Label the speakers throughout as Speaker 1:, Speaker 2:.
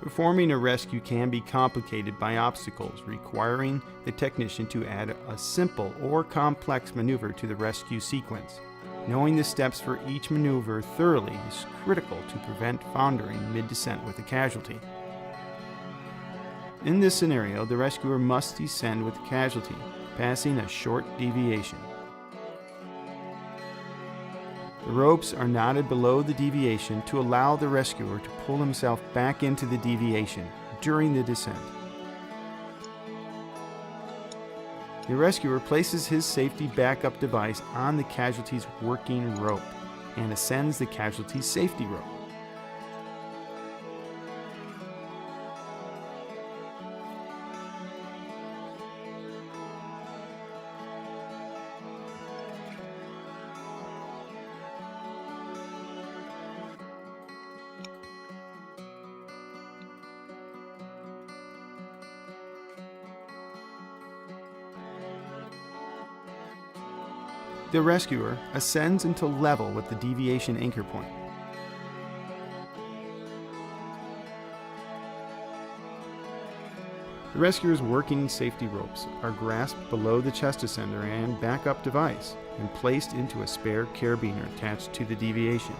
Speaker 1: Performing a rescue can be complicated by obstacles, requiring the technician to add a simple or complex maneuver to the rescue sequence. Knowing the steps for each maneuver thoroughly is critical to prevent foundering mid-descent with a casualty. In this scenario, the rescuer must descend with the casualty, passing a short deviation. The ropes are knotted below the deviation to allow the rescuer to pull himself back into the deviation during the descent. The rescuer places his safety backup device on the casualty's working rope and ascends the casualty's safety rope. The rescuer ascends until level with the deviation anchor point. The rescuer's working safety ropes are grasped below the chest ascender and backup device and placed into a spare carabiner attached to the deviation.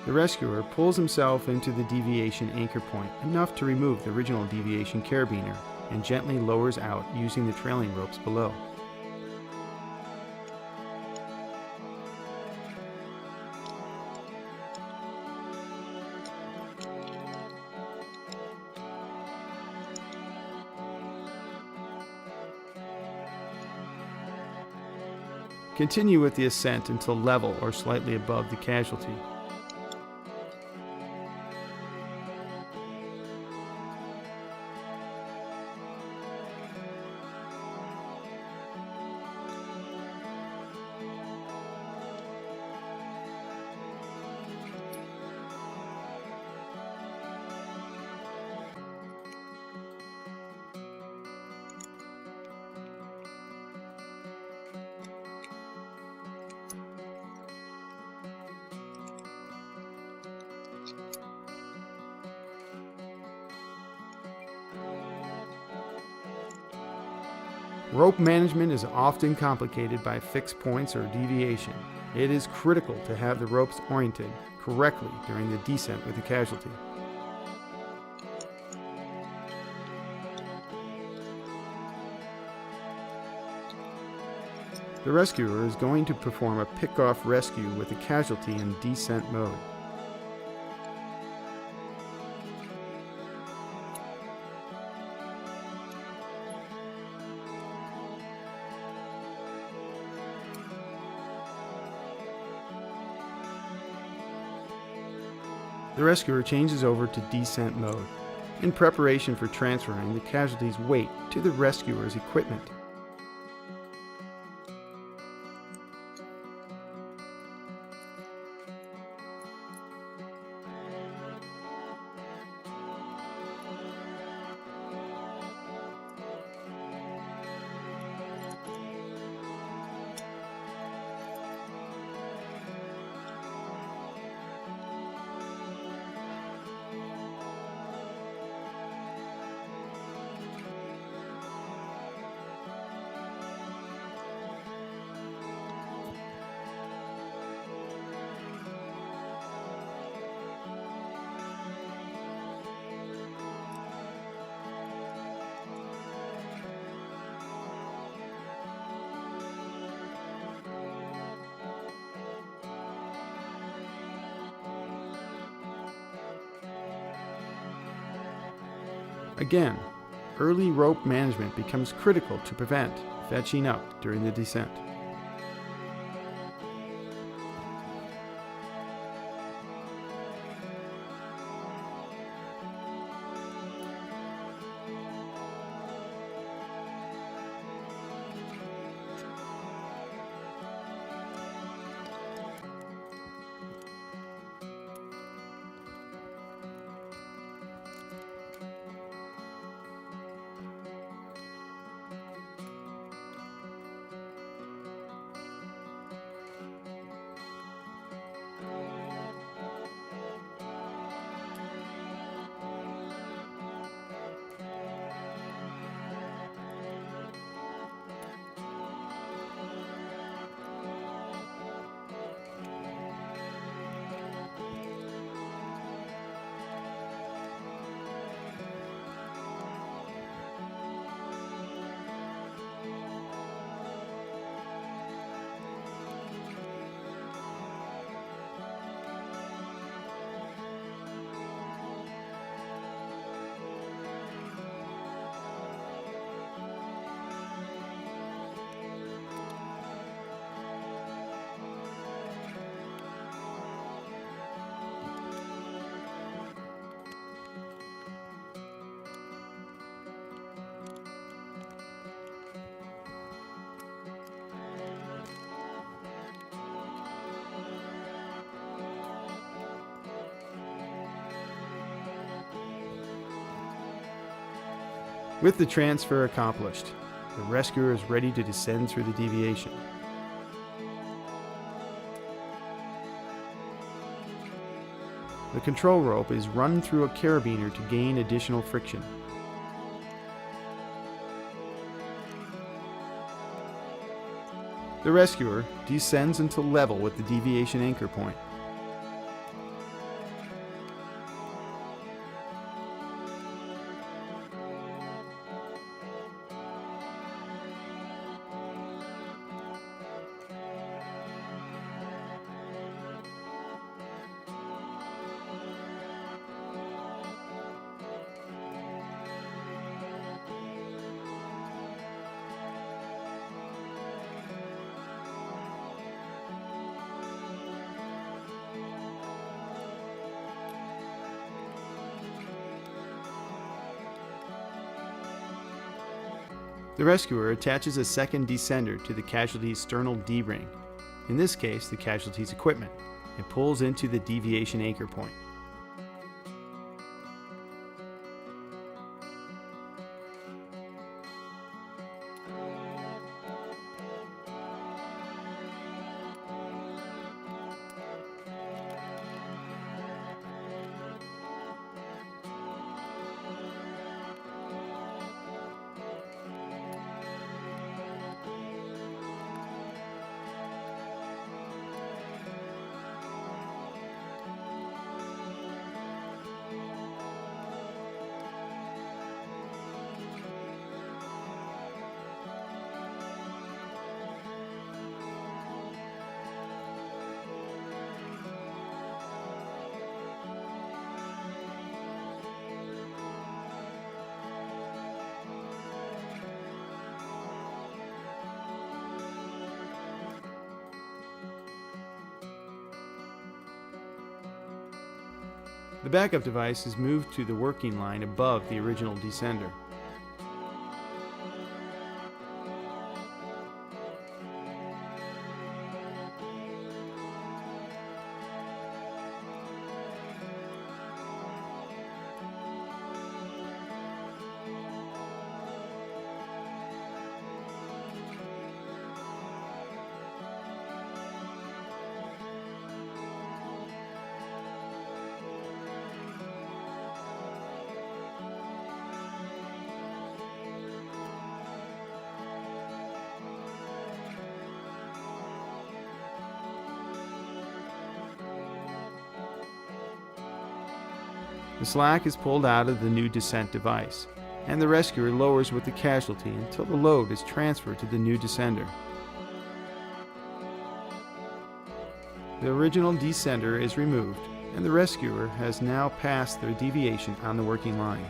Speaker 1: The rescuer pulls himself into the deviation anchor point enough to remove the original deviation carabiner and gently lowers out using the trailing ropes below. Continue with the ascent until level or slightly above the casualty. Rope management is often complicated by fixed points or deviation. It is critical to have the ropes oriented correctly during the descent with the casualty. The rescuer is going to perform a pick-off rescue with the casualty in descent mode. The rescuer changes over to descent mode in preparation for transferring the casualty's weight to the rescuer's equipment. Again, early rope management becomes critical to prevent fetching up during the descent. With the transfer accomplished, the rescuer is ready to descend through the deviation. The control rope is run through a carabiner to gain additional friction. The rescuer descends until level with the deviation anchor point. The rescuer attaches a second descender to the casualty's sternal D-ring, in this case the casualty's equipment, and pulls into the deviation anchor point. The backup device is moved to the working line above the original descender. The slack is pulled out of the new descent device, and the rescuer lowers with the casualty until the load is transferred to the new descender. The original descender is removed, and the rescuer has now passed their deviation on the working line.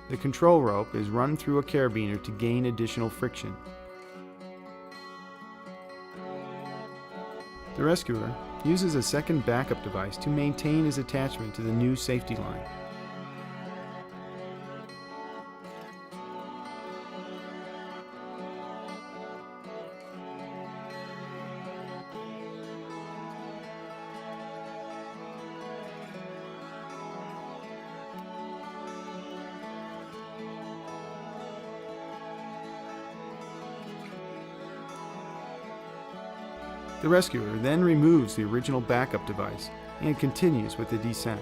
Speaker 1: The control rope is run through a carabiner to gain additional friction. The rescuer uses a second backup device to maintain his attachment to the new safety line. The rescuer then removes the original backup device and continues with the descent.